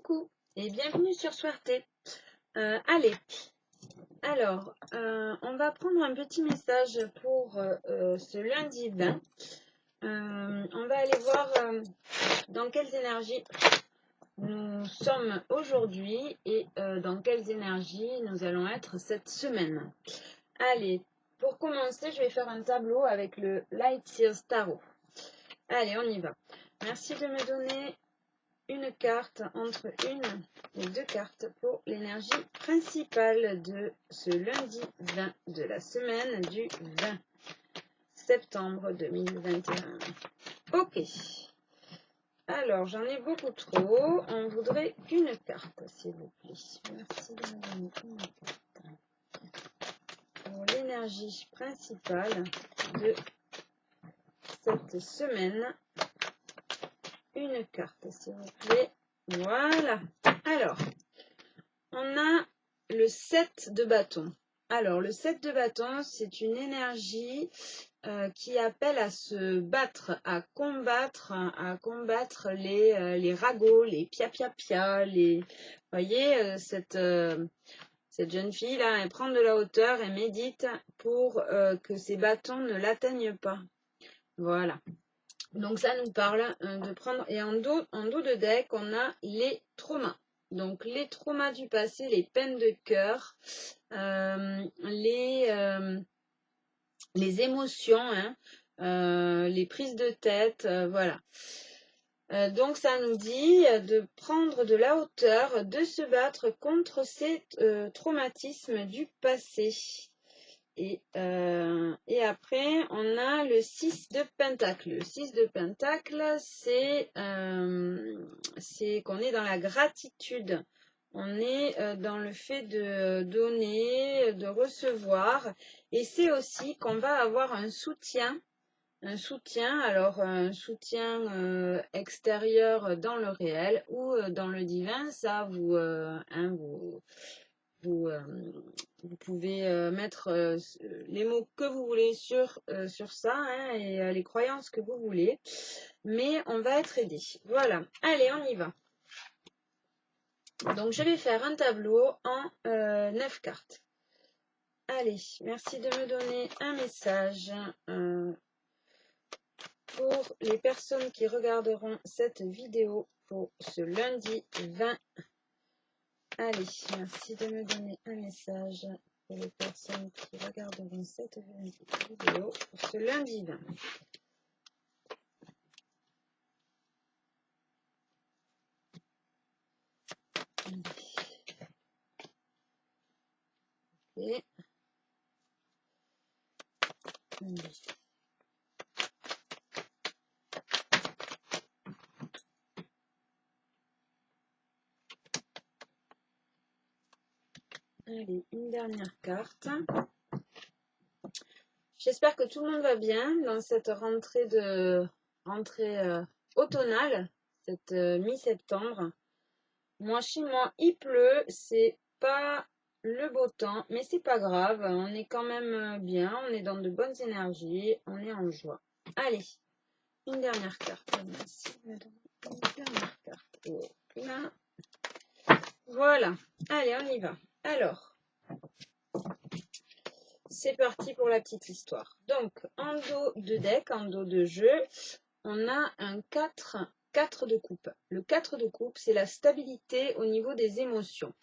Coucou et bienvenue sur Swarté. Allez, alors, on va prendre un petit message pour ce lundi 20. On va aller voir dans quelles énergies nous sommes aujourd'hui et dans quelles énergies nous allons être cette semaine. Allez, pour commencer, je vais faire un tableau avec le Light Seals Tarot. Allez, on y va. Merci de me donner une carte entre une et deux cartes pour l'énergie principale de ce lundi 20 de la semaine du 20 septembre 2021. Ok. Alors, j'en ai beaucoup trop. On voudrait qu'une carte, s'il vous plaît. Merci de me donner une carte pour l'énergie principale de cette semaine. Une carte, s'il vous plaît. Voilà. Alors, on a le 7 de bâton. Alors, le 7 de bâton, c'est une énergie qui appelle à se battre, à combattre les ragots, les pia-pia-pia, les... Vous voyez, cette jeune fille-là, elle prend de la hauteur, elle médite pour que ses bâtons ne l'atteignent pas. Voilà. Donc ça nous parle de prendre, et en dos de deck, on a les traumas. Donc les traumas du passé, les peines de cœur, les émotions, hein, les prises de tête, voilà. Donc ça nous dit de prendre de la hauteur, de se battre contre ces traumatismes du passé. Et après, on a le 6 de pentacle. Le 6 de pentacle, c'est qu'on est dans la gratitude. On est dans le fait de donner, de recevoir. Et c'est aussi qu'on va avoir un soutien. Alors un soutien extérieur dans le réel ou dans le divin. Ça, vous pouvez mettre les mots que vous voulez sur ça, hein, et les croyances que vous voulez, mais on va être aidé. Voilà, allez, on y va. Donc je vais faire un tableau en 9 cartes. Allez, merci de me donner un message pour les personnes qui regarderont cette vidéo pour ce lundi 20. Allez, merci de me donner un message pour les personnes qui regarderont cette vidéo pour ce lundi 20. Ok. Allez, une dernière carte. J'espère que tout le monde va bien dans cette rentrée automnale, cette mi-septembre. Moi, chez moi, il pleut, c'est pas le beau temps, mais c'est pas grave, on est quand même bien, on est dans de bonnes énergies, on est en joie. Allez, une dernière carte. Merci, une dernière carte. Oh, là. Voilà, allez, on y va. Alors, c'est parti pour la petite histoire. Donc, en dos de deck, en dos de jeu, on a un 4 de coupe. Le 4 de coupe, c'est la stabilité au niveau des émotions.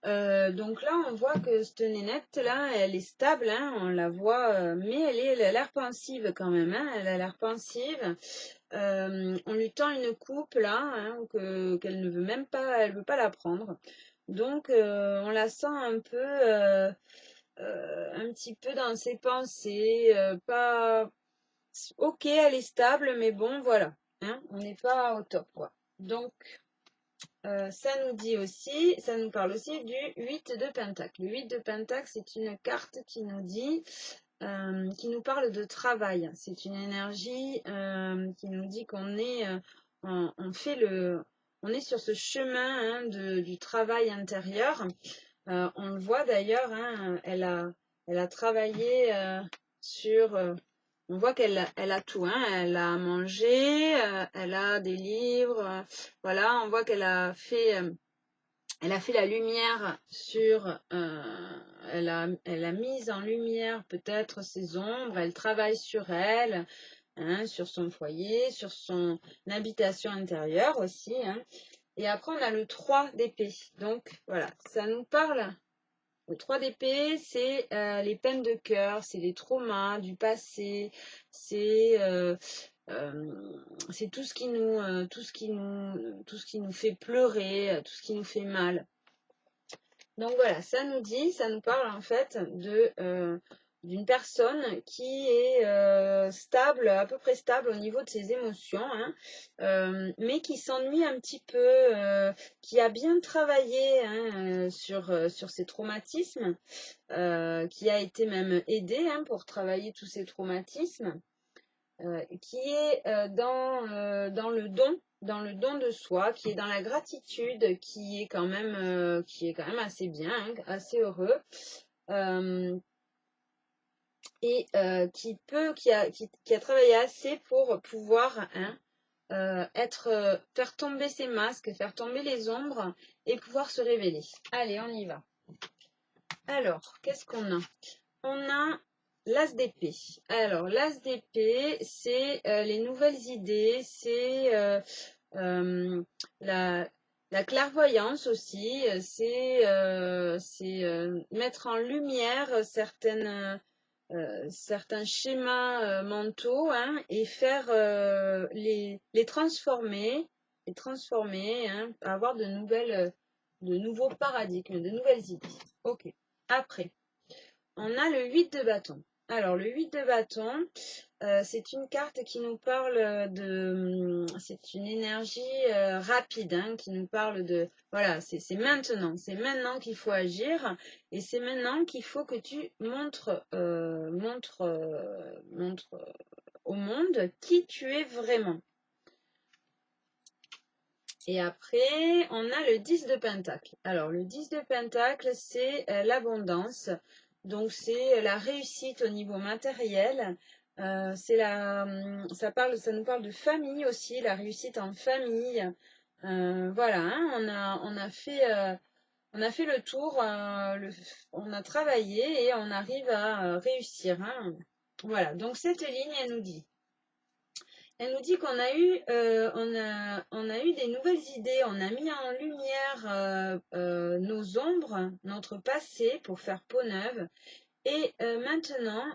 Donc là, on voit que cette nénette là, elle est stable, hein, on la voit, mais elle a l'air pensive quand même, hein, elle a l'air pensive. On lui tend une coupe là, hein, qu'elle ne veut même pas, elle veut pas la prendre. Donc on la sent un peu, un petit peu dans ses pensées, pas. Ok, elle est stable, mais bon, voilà, hein, on n'est pas au top, quoi. Donc ça nous dit aussi, ça nous parle aussi du 8 de pentacle. Le 8 de pentacle, c'est une carte qui nous dit, qui nous parle de travail. C'est une énergie qui nous dit qu'on est, on est sur ce chemin, hein, du travail intérieur. On le voit d'ailleurs, hein, elle a travaillé sur On voit qu'elle a tout, hein. Elle a à manger, elle a des livres, voilà, on voit qu'elle a fait la lumière sur, elle a mis en lumière peut-être ses ombres, elle travaille sur elle, hein, sur son foyer, sur son habitation intérieure aussi, hein. Et après, on a le 3 d'épée. Donc, voilà, ça nous parle. Le 3 d'épée, c'est les peines de cœur, c'est les traumas du passé, c'est tout ce qui nous, tout ce qui nous fait pleurer, tout ce qui nous fait mal. Donc voilà, ça nous parle en fait d'une personne qui est stable, à peu près stable au niveau de ses émotions, hein, mais qui s'ennuie un petit peu, qui a bien travaillé, hein, sur ses traumatismes, qui a été même aidée, hein, pour travailler tous ces traumatismes, qui est dans le don. Dans le don de soi, qui est dans la gratitude, qui est quand même assez bien, hein, assez heureux, et qui a travaillé assez pour pouvoir, hein, faire tomber ses masques, faire tomber les ombres et pouvoir se révéler. Allez, on y va. Alors, qu'est-ce qu'on a? On a l'as d'épée. Alors, l'as d'épée, c'est les nouvelles idées, c'est la clairvoyance aussi, c'est mettre en lumière certains schémas mentaux, hein, et faire les transformer, hein, avoir de nouveaux paradigmes, de nouvelles idées. Ok. Après, on a le 8 de bâton. Alors, le 8 de bâton, c'est une carte qui nous parle c'est une énergie rapide, hein, qui nous parle de, voilà, c'est maintenant qu'il faut agir, et c'est maintenant qu'il faut que tu montres au monde qui tu es vraiment. Et après, on a le 10 de pentacle. Alors, le 10 de pentacle, c'est l'abondance. Donc, c'est la réussite au niveau matériel. Ça nous parle de famille aussi, la réussite en famille. Voilà, hein, on a fait le tour, on a travaillé et on arrive à réussir, hein. Voilà, donc cette ligne, elle nous dit qu'on a eu des nouvelles idées, on a mis en lumière nos ombres, notre passé pour faire peau neuve. Et maintenant,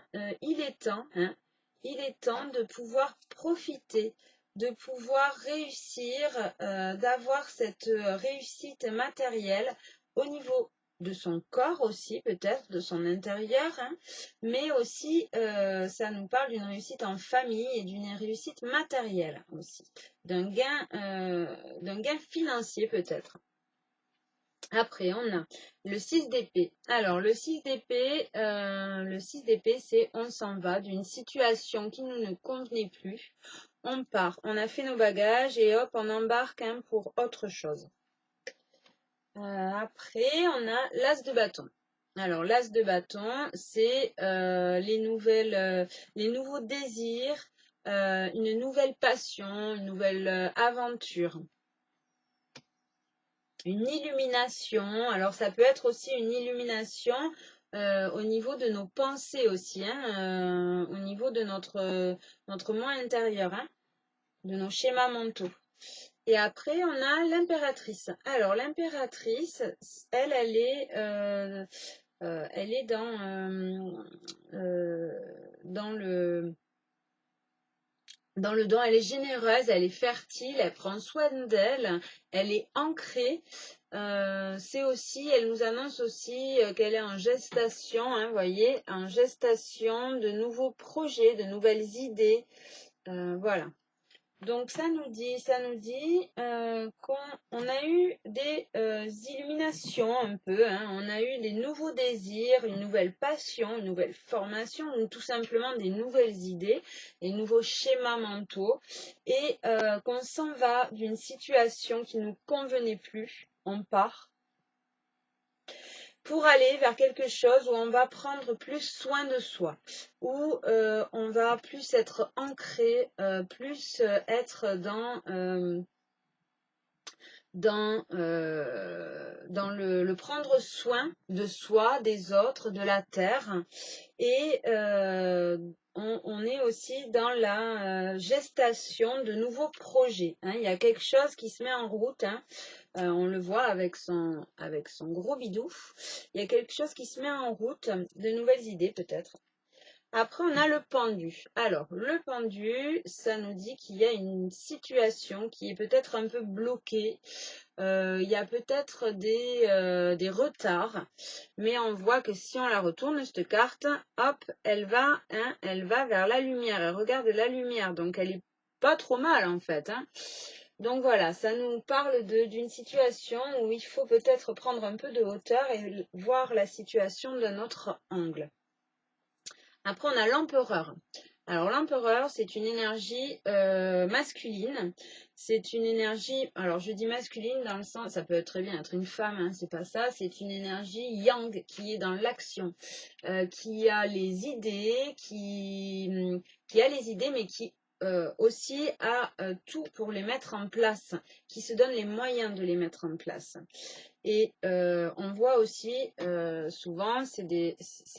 il est temps, hein, il est temps de pouvoir profiter, de pouvoir réussir, d'avoir cette réussite matérielle au niveau de son corps aussi, peut-être, de son intérieur, hein, mais aussi, ça nous parle d'une réussite en famille et d'une réussite matérielle aussi, d'un gain financier peut-être. Après, on a le 6 d'épée. Alors, le 6 d'épée, c'est on s'en va d'une situation qui nous ne convenait plus. On part, on a fait nos bagages et hop, on embarque, hein, pour autre chose. Après, on a l'as de bâton. Alors, l'as de bâton, c'est les nouveaux désirs, une nouvelle passion, une nouvelle aventure. Une illumination, alors ça peut être aussi une illumination au niveau de nos pensées aussi, hein, au niveau de notre moi intérieur, hein, de nos schémas mentaux. Et après, on a l'impératrice. Alors, l'impératrice, elle est dans le don, elle est généreuse, elle est fertile, elle prend soin d'elle, elle est ancrée. Elle nous annonce aussi qu'elle est en gestation, hein, vous voyez, en gestation de nouveaux projets, de nouvelles idées. Voilà. Donc ça nous dit qu'on a eu des illuminations un peu, hein. On a eu des nouveaux désirs, une nouvelle passion, une nouvelle formation, ou tout simplement des nouvelles idées, des nouveaux schémas mentaux, et qu'on s'en va d'une situation qui ne nous convenait plus, on part. pour aller vers quelque chose où on va prendre plus soin de soi, où on va plus être ancré, plus être dans le prendre soin de soi, des autres, de la terre. Et on est aussi dans la gestation de nouveaux projets. Hein. Il y a quelque chose qui se met en route. Hein. On le voit avec son gros bidou. Il y a quelque chose qui se met en route, de nouvelles idées peut-être. Après, on a le pendu. Alors, le pendu, ça nous dit qu'il y a une situation qui est peut-être un peu bloquée. Il y a peut-être des retards, mais on voit que si on la retourne, cette carte, hop, elle va vers la lumière. Elle regarde la lumière, donc elle est pas trop mal en fait. Hein. Donc voilà, ça nous parle d'une situation où il faut peut-être prendre un peu de hauteur et voir la situation d'un autre angle. Après, on a l'empereur. Alors, l'empereur, c'est une énergie masculine. C'est une énergie, alors je dis masculine dans le sens, ça peut très bien être une femme, hein, c'est pas ça. C'est une énergie yang qui est dans l'action, qui a les idées, qui a les idées, mais qui aussi a tout pour les mettre en place, qui se donne les moyens de les mettre en place. Et on voit aussi souvent, c'est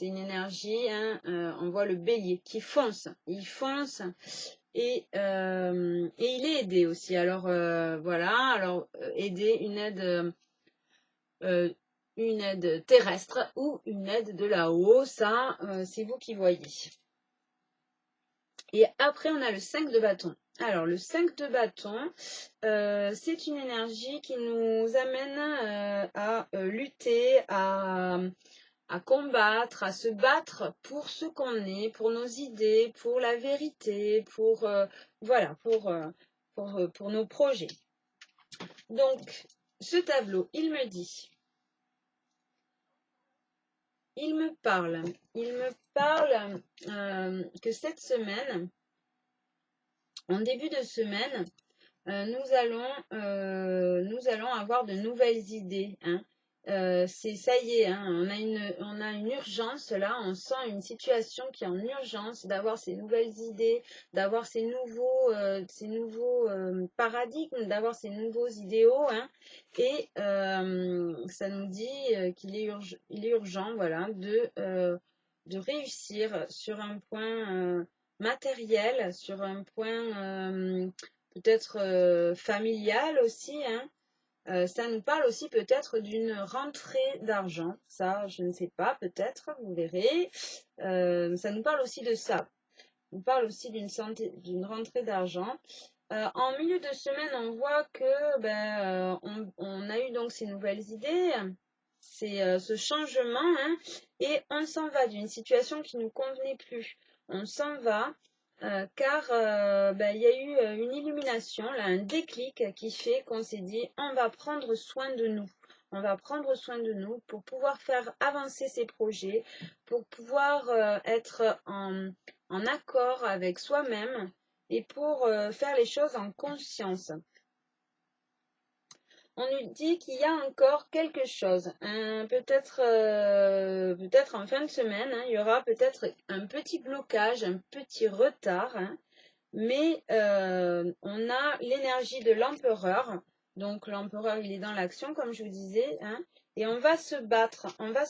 une énergie, hein, on voit le bélier qui fonce, il fonce et il est aidé aussi. Alors voilà, alors aider une aide terrestre ou une aide de là-haut, ça c'est vous qui voyez. Et après, on a le 5 de bâton. Alors, le 5 de bâton, c'est une énergie qui nous amène à lutter, à combattre, à se battre pour ce qu'on est, pour nos idées, pour la vérité, pour, voilà, pour nos projets. Donc, ce tableau, il me dit, il me parle que cette semaine, en début de semaine, nous allons avoir de nouvelles idées. Hein. Ça y est, hein, on a une urgence là, on sent une situation qui est en urgence d'avoir ces nouvelles idées, d'avoir ces nouveaux paradigmes, d'avoir ces nouveaux idéaux. Hein, et ça nous dit qu'il est urgent, voilà, de réussir sur un point matériel, sur un point peut-être familial aussi. Hein. Ça nous parle aussi peut-être d'une rentrée d'argent. Ça, je ne sais pas, peut-être, vous verrez. Ça nous parle aussi de ça. On parle aussi d'une rentrée d'argent. En milieu de semaine, on voit que on a eu donc ces nouvelles idées, c'est ce changement, hein, et on s'en va d'une situation qui ne nous convenait plus. On s'en va car il y a eu une illumination, là, un déclic qui fait qu'on s'est dit on va prendre soin de nous. On va prendre soin de nous pour pouvoir faire avancer ces projets, pour pouvoir être en accord avec soi-même et pour faire les choses en conscience. On nous dit qu'il y a encore quelque chose, peut-être en fin de semaine, hein, il y aura peut-être un petit blocage, un petit retard, hein, mais on a l'énergie de l'empereur, donc l'empereur il est dans l'action comme je vous disais, hein, et on va se battre, on va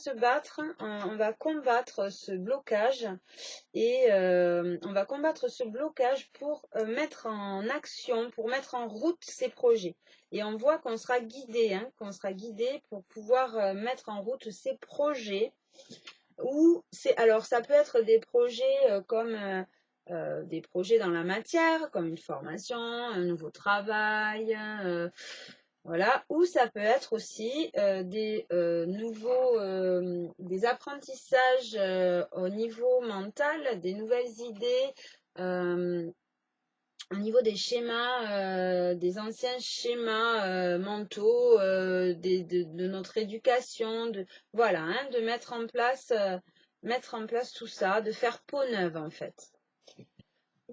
combattre ce blocage et on va combattre ce blocage pour mettre en action, pour mettre en route ces projets. Et on voit qu'on sera guidé, hein, pour pouvoir mettre en route ces projets. Alors ça peut être des projets comme des projets dans la matière, comme une formation, un nouveau travail, voilà, ou ça peut être aussi des apprentissages au niveau mental, des nouvelles idées au niveau des schémas, des anciens schémas mentaux de notre éducation, voilà, hein, de mettre en place tout ça, de faire peau neuve en fait.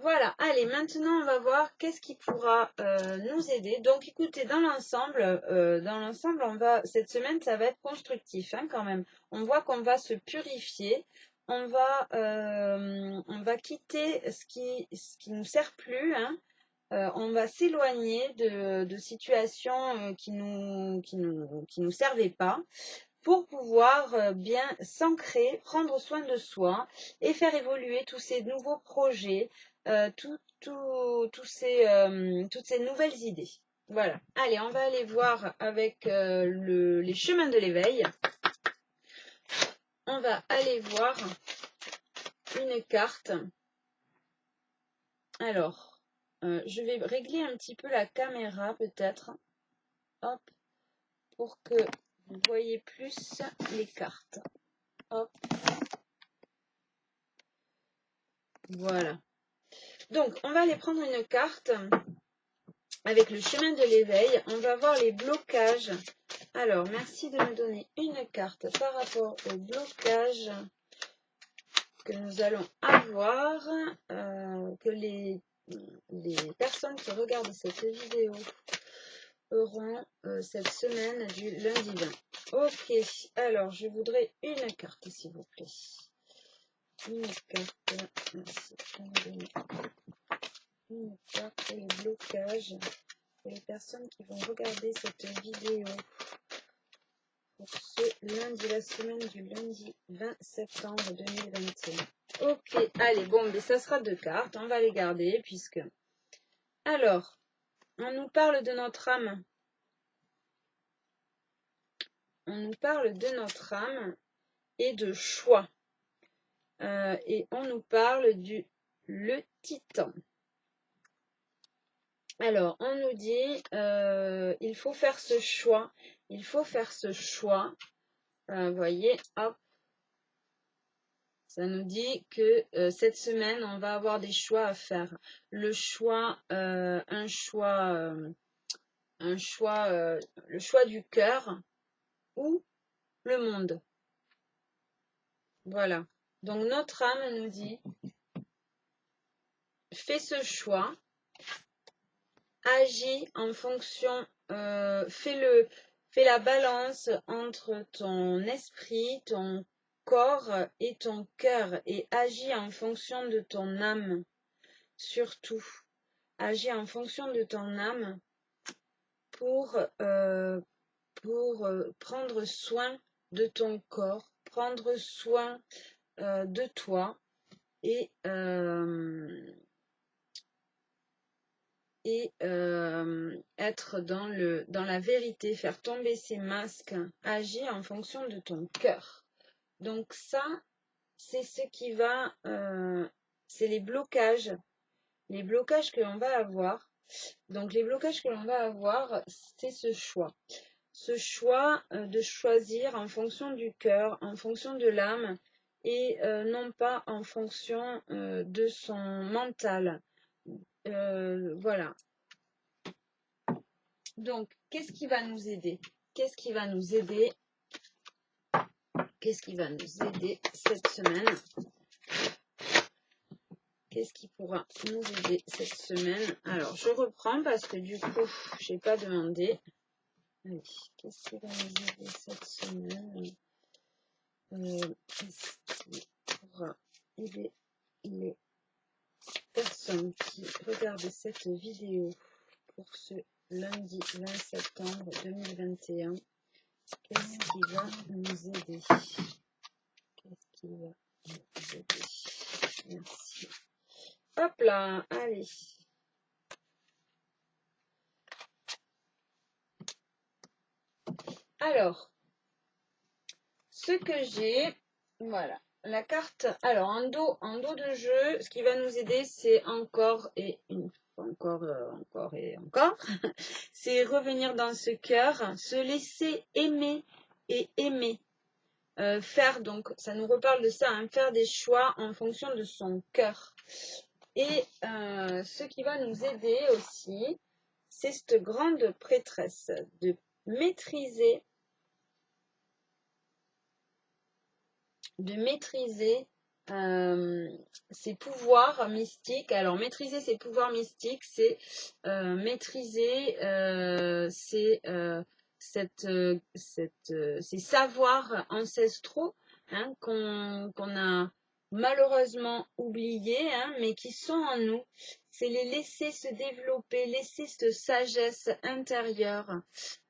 Voilà, allez, maintenant on va voir qu'est-ce qui pourra nous aider. Donc écoutez, dans l'ensemble, cette semaine, ça va être constructif hein, quand même. On voit qu'on va se purifier, on va quitter ce qui nous sert plus, hein. On va s'éloigner de situations qui nous servaient pas, pour pouvoir bien s'ancrer, prendre soin de soi et faire évoluer tous ces nouveaux projets, toutes ces nouvelles idées. Voilà. Allez, on va aller voir avec les chemins de l'éveil. On va aller voir une carte. Alors, je vais régler un petit peu la caméra peut-être. Hop, pour que vous voyez plus les cartes. Hop. Voilà. Donc, on va aller prendre une carte avec le chemin de l'éveil. On va voir les blocages. Alors, merci de me donner une carte par rapport aux blocages que nous allons avoir, que les personnes qui regardent cette vidéo auront cette semaine du lundi 20. Ok, alors je voudrais une carte s'il vous plaît. Une carte, merci de me donner une carte pour les blocages pour les personnes qui vont regarder cette vidéo pour ce lundi, la semaine du lundi 20 septembre 2021. Ok, allez, bon, mais ça sera 2 cartes, on va les garder puisque... Alors, on nous parle de notre âme. On nous parle de notre âme et de choix. Et on nous parle le titan. Alors, on nous dit, il faut faire ce choix. Il faut faire ce choix. Vous voyez, hop. Ça nous dit que cette semaine, on va avoir des choix à faire. Le choix du cœur ou le monde. Voilà. Donc, notre âme nous dit, fais ce choix. Agis en fonction, fais la balance entre ton esprit, ton corps et ton cœur et agis en fonction de ton âme, surtout. Agis en fonction de ton âme pour prendre soin de ton corps, prendre soin de toi et être dans la vérité, faire tomber ces masques, agir en fonction de ton cœur. Donc ça, c'est ce qui va, c'est les blocages que l'on va avoir. Donc les blocages que l'on va avoir, c'est ce choix de choisir en fonction du cœur, en fonction de l'âme et non pas en fonction de son mental. Voilà. Donc, qu'est-ce qui va nous aider? Qu'est-ce qui va nous aider? Qu'est-ce qui va nous aider cette semaine? Qu'est-ce qui pourra nous aider cette semaine? Alors, je reprends parce que du coup, je n'ai pas demandé. Allez, qu'est-ce qui va nous aider cette semaine? Qu'est-ce qui pourra aider les personnes qui regardent cette vidéo pour ce lundi 20 septembre 2021? Qu'est-ce qui va nous aider? Qu'est-ce qui va nous aider? Merci. Hop là, allez. Alors, ce que j'ai, voilà, la carte. Alors, en dos de jeu, ce qui va nous aider, c'est encore et encore. C'est revenir dans ce cœur, se laisser aimer et aimer. Faire, donc, ça nous reparle de ça, hein, faire des choix en fonction de son cœur. Et ce qui va nous aider aussi, c'est cette grande prêtresse de maîtriser ses pouvoirs mystiques. Alors, maîtriser ses pouvoirs mystiques, c'est maîtriser ces savoirs ancestraux, hein, qu'on a malheureusement oubliés, hein, mais qui sont en nous. C'est les laisser se développer, laisser cette sagesse intérieure,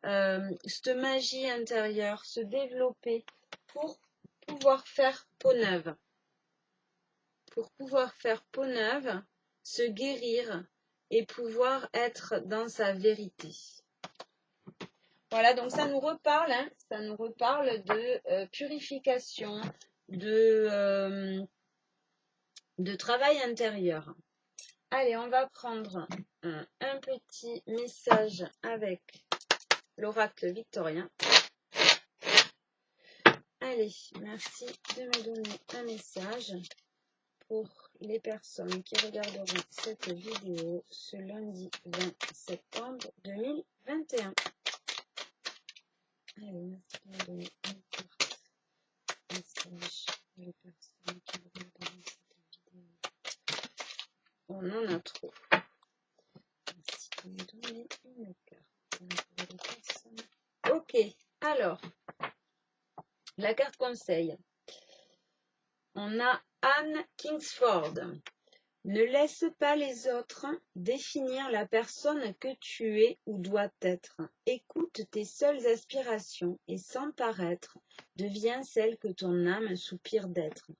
cette magie intérieure se développer pour pouvoir faire peau neuve. Pour pouvoir faire peau neuve, se guérir et pouvoir être dans sa vérité. Voilà, donc ça nous reparle, hein, ça nous reparle de purification, de travail intérieur. Allez, on va prendre un petit message avec l'oracle victorien. Allez, merci de me donner un message pour les personnes qui regarderont cette vidéo ce lundi 20 septembre 2021. Allez, merci de me donner une carte message pour les personnes qui regarderont cette vidéo. On en a trop. Merci de me donner une carte pour les personnes. Ok, alors, la carte conseil. On a Anne Kingsford. Ne laisse pas les autres définir la personne que tu es ou dois être. Écoute tes seules aspirations et sans paraître, deviens celle que ton âme soupire d'être.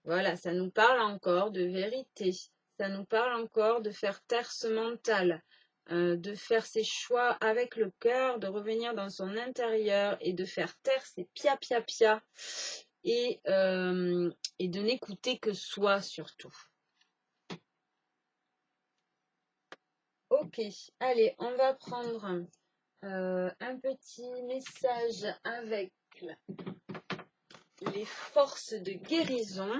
Voilà, ça nous parle encore de vérité. Ça nous parle encore de faire taire ce mental, de faire ses choix avec le cœur, de revenir dans son intérieur et de faire taire ses pia et de n'écouter que soi surtout. Ok, allez, on va prendre un petit message avec les forces de guérison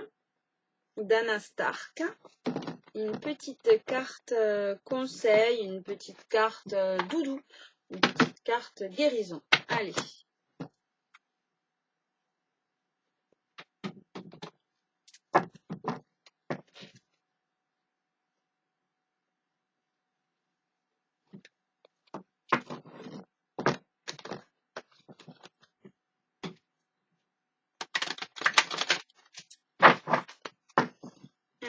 d'Anna Stark. Une petite carte conseil, une petite carte doudou, une petite carte guérison. Allez.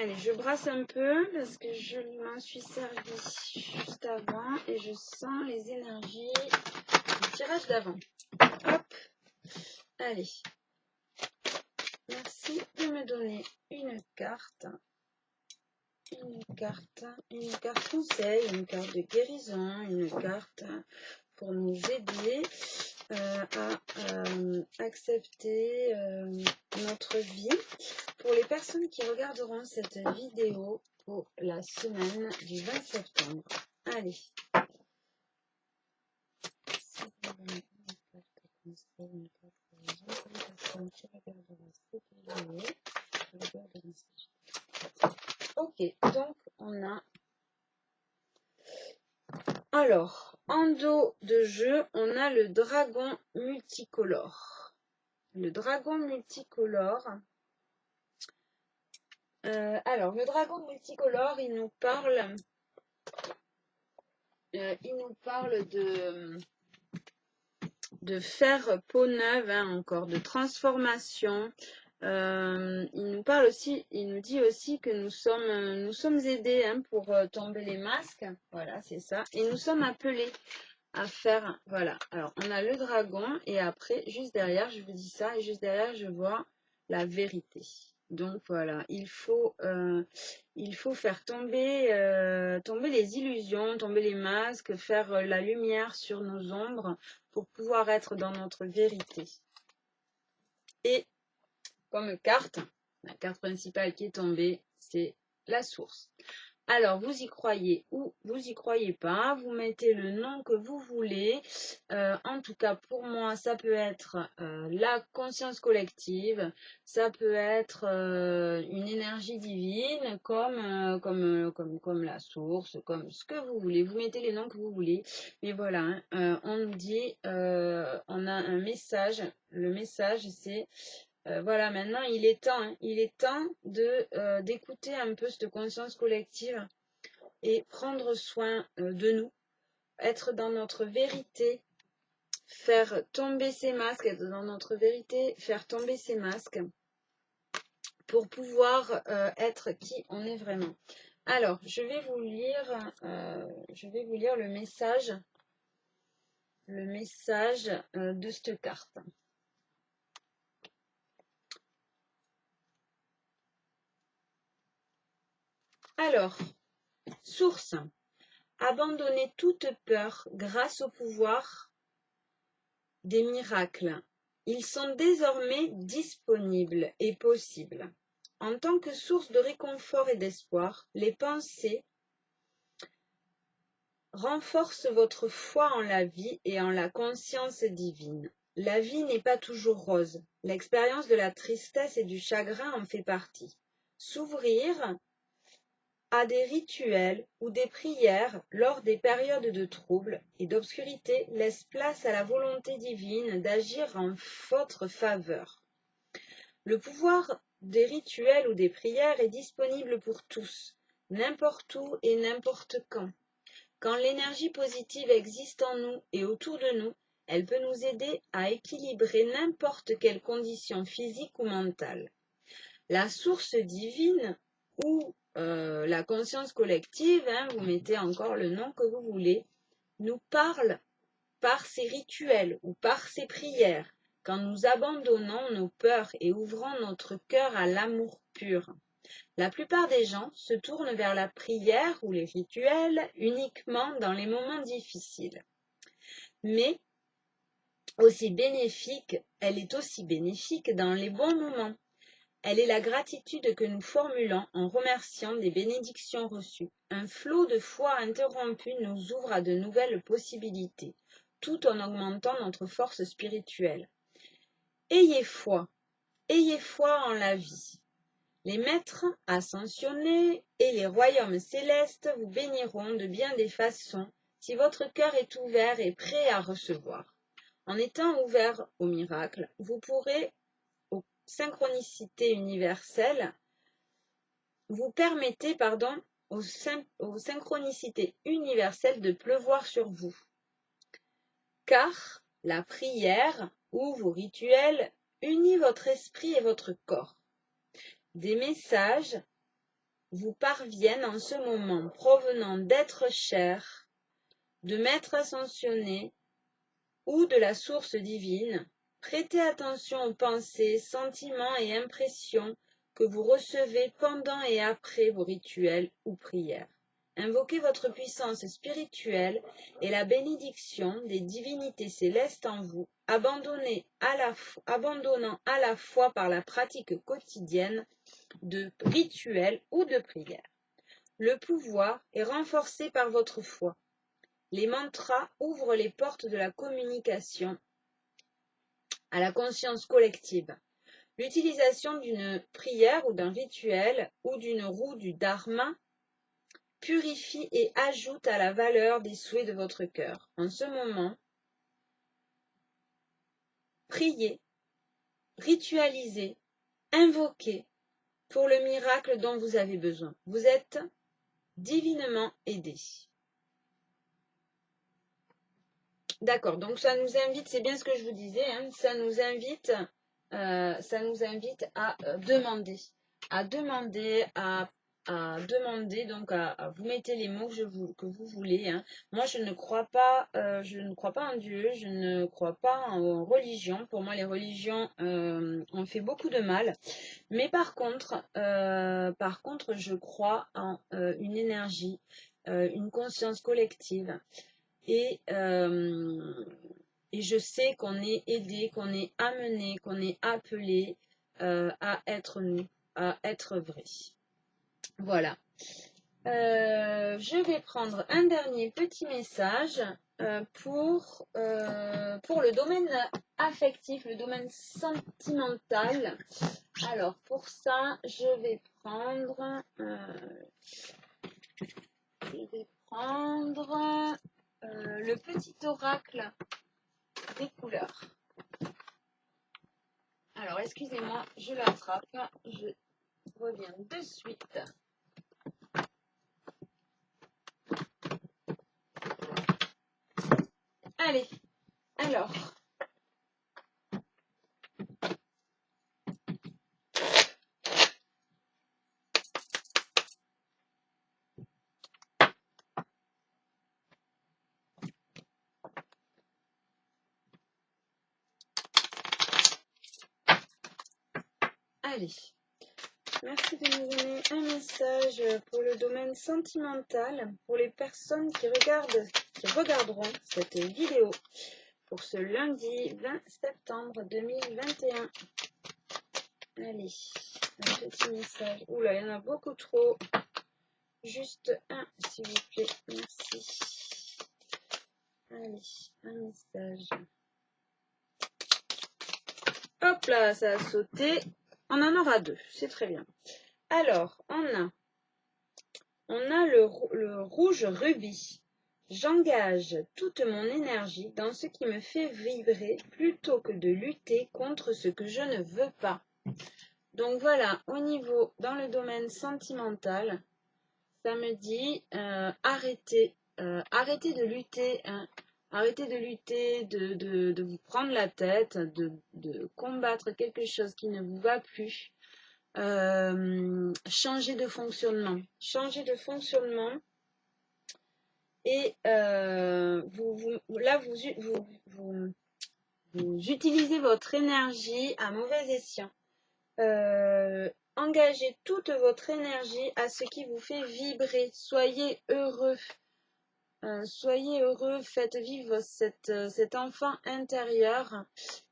Allez, je brasse un peu parce que je m'en suis servi juste avant et je sens les énergies du tirage d'avant. Hop, allez. Merci de me donner une carte conseil, une carte de guérison, une carte pour nous aider à accepter notre vie. Pour les personnes qui regarderont cette vidéo pour la semaine du 20 septembre. Allez. Si vous avez une carte conseil, une carte guérison, pour les personnes qui regarderont cette vidéo, ok, donc on a. Alors, en dos de jeu, on a le dragon multicolore. Le dragon multicolore. Alors, le dragon multicolore, il nous parle de faire peau neuve, hein, encore de transformation. Il nous dit aussi que nous sommes aidés, hein, pour tomber les masques. Voilà, c'est ça. Et nous sommes appelés à faire, voilà. Alors, on a le dragon et après, juste derrière, je vous dis ça, et juste derrière, je vois la vérité. Donc, voilà, il faut faire tomber les illusions, tomber les masques, faire la lumière sur nos ombres pour pouvoir être dans notre vérité. Et comme carte, la carte principale qui est tombée, c'est la source. Alors, vous y croyez ou vous y croyez pas, vous mettez le nom que vous voulez. En tout cas, pour moi, ça peut être la conscience collective, ça peut être une énergie divine, comme la source, comme ce que vous voulez. Vous mettez les noms que vous voulez. Mais voilà, hein, on nous dit, on a un message. Le message, c'est voilà, maintenant il est temps, hein, il est temps d'écouter un peu cette conscience collective et prendre soin de nous, être dans notre vérité, faire tomber ces masques, être dans notre vérité, faire tomber ces masques pour pouvoir être qui on est vraiment. Alors, je vais vous lire le message de cette carte. Alors, source. Abandonnez toute peur grâce au pouvoir des miracles. Ils sont désormais disponibles et possibles. En tant que source de réconfort et d'espoir, les pensées renforcent votre foi en la vie et en la conscience divine. La vie n'est pas toujours rose. L'expérience de la tristesse et du chagrin en fait partie. S'ouvrir à des rituels ou des prières lors des périodes de trouble et d'obscurité laisse place à la volonté divine d'agir en votre faveur. Le pouvoir des rituels ou des prières est disponible pour tous, n'importe où et n'importe quand. Quand l'énergie positive existe en nous et autour de nous, elle peut nous aider à équilibrer n'importe quelle condition physique ou mentale. La source divine ou la conscience collective, hein, vous mettez encore le nom que vous voulez, nous parle par ces rituels ou par ces prières, quand nous abandonnons nos peurs et ouvrons notre cœur à l'amour pur. La plupart des gens se tournent vers la prière ou les rituels uniquement dans les moments difficiles. Mais elle est aussi bénéfique dans les bons moments. Elle est la gratitude que nous formulons en remerciant des bénédictions reçues. Un flot de foi interrompu nous ouvre à de nouvelles possibilités, tout en augmentant notre force spirituelle. Ayez foi en la vie. Les maîtres ascensionnés et les royaumes célestes vous béniront de bien des façons si votre cœur est ouvert et prêt à recevoir. En étant ouvert au miracle, vous pourrez aux synchronicités universelles, vous permettez, aux synchronicités universelles de pleuvoir sur vous. Car la prière ou vos rituels unit votre esprit et votre corps. Des messages vous parviennent en ce moment provenant d'êtres chers, de maîtres ascensionnés ou de la source divine. Prêtez attention aux pensées, sentiments et impressions que vous recevez pendant et après vos rituels ou prières. Invoquez votre puissance spirituelle et la bénédiction des divinités célestes en vous, abandonnant à la fois par la pratique quotidienne de rituels ou de prières. Le pouvoir est renforcé par votre foi. Les mantras ouvrent les portes de la communication à la conscience collective. L'utilisation d'une prière ou d'un rituel ou d'une roue du dharma purifie et ajoute à la valeur des souhaits de votre cœur. En ce moment, priez, ritualisez, invoquez pour le miracle dont vous avez besoin. Vous êtes divinement aidé. D'accord, donc ça nous invite, c'est bien ce que je vous disais, hein, ça nous invite à demander, donc vous mettez les mots que vous voulez. Hein. Moi, je ne crois pas en Dieu, je ne crois pas en religion. Pour moi, les religions ont fait beaucoup de mal. Mais par contre, je crois en une énergie, une conscience collective. Et je sais qu'on est aidé, qu'on est amené, qu'on est appelé à être nous, à être vrai. Voilà. Je vais prendre un dernier petit message pour le domaine affectif, le domaine sentimental. Alors, pour ça, je vais prendre le petit oracle des couleurs. Alors, excusez-moi, je l'attrape. Je reviens de suite. Allez, alors. Allez. Merci de nous donner un message pour le domaine sentimental pour les personnes qui regarderont cette vidéo pour ce lundi 20 septembre 2021. Allez, un petit message. Oula, il y en a beaucoup trop. Juste un, s'il vous plaît. Merci. Allez, un message. Hop là, ça a sauté. On en aura deux, c'est très bien. Alors, on a le rouge rubis. J'engage toute mon énergie dans ce qui me fait vibrer plutôt que de lutter contre ce que je ne veux pas. Donc voilà, au niveau, dans le domaine sentimental, ça me dit arrêtez de lutter, hein, arrêtez de lutter, de vous prendre la tête, de combattre quelque chose qui ne vous va plus. Changer de fonctionnement. Et vous utilisez votre énergie à mauvais escient. Engagez toute votre énergie à ce qui vous fait vibrer. Soyez heureux. Faites vivre cet enfant intérieur.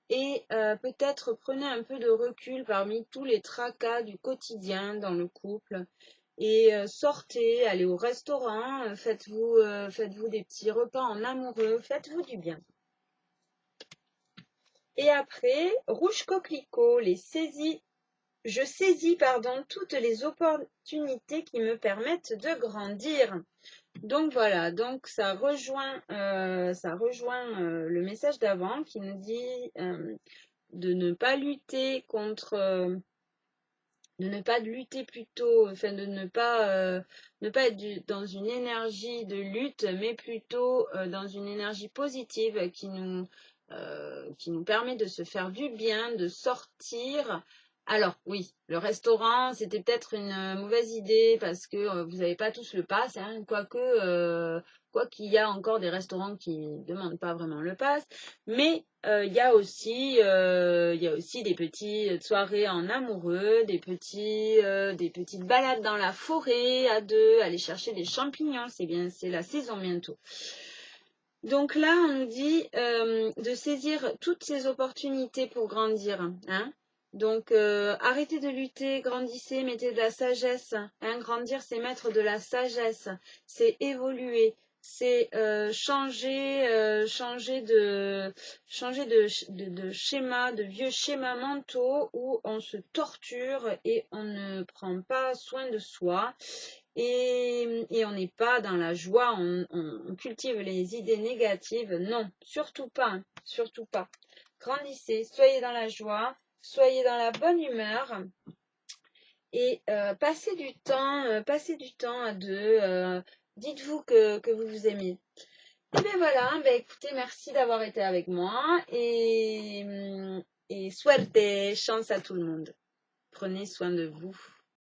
Et peut-être prenez un peu de recul parmi tous les tracas du quotidien dans le couple. Et sortez, allez au restaurant, faites-vous des petits repas en amoureux, faites-vous du bien. Et après, rouge coquelicot, je saisis toutes les opportunités qui me permettent de grandir. Donc voilà, donc ça rejoint le message d'avant qui nous dit de ne pas lutter de ne pas lutter plutôt, enfin de ne pas être dans une énergie de lutte, mais plutôt dans une énergie positive qui nous permet de se faire du bien, de sortir. Alors oui, le restaurant, c'était peut-être une mauvaise idée parce que vous n'avez pas tous le pass, hein, quoi qu'il y a encore des restaurants qui ne demandent pas vraiment le pass, mais il y a aussi des petites soirées en amoureux, des petites balades dans la forêt à deux, aller chercher des champignons, c'est la saison bientôt. Donc là, on nous dit de saisir toutes ces opportunités pour grandir, hein. Donc, arrêtez de lutter, grandissez, mettez de la sagesse. Hein. Grandir, c'est mettre de la sagesse, c'est évoluer, c'est changer de schéma, de vieux schémas mentaux où on se torture et on ne prend pas soin de soi. Et on n'est pas dans la joie, on cultive les idées négatives. Non, surtout pas, hein, surtout pas. Grandissez, soyez dans la joie, soyez dans la bonne humeur et passez du temps à deux. Dites-vous que vous vous aimez. Et bien voilà, écoutez, merci d'avoir été avec moi et suerte, chance à tout le monde. Prenez soin de vous.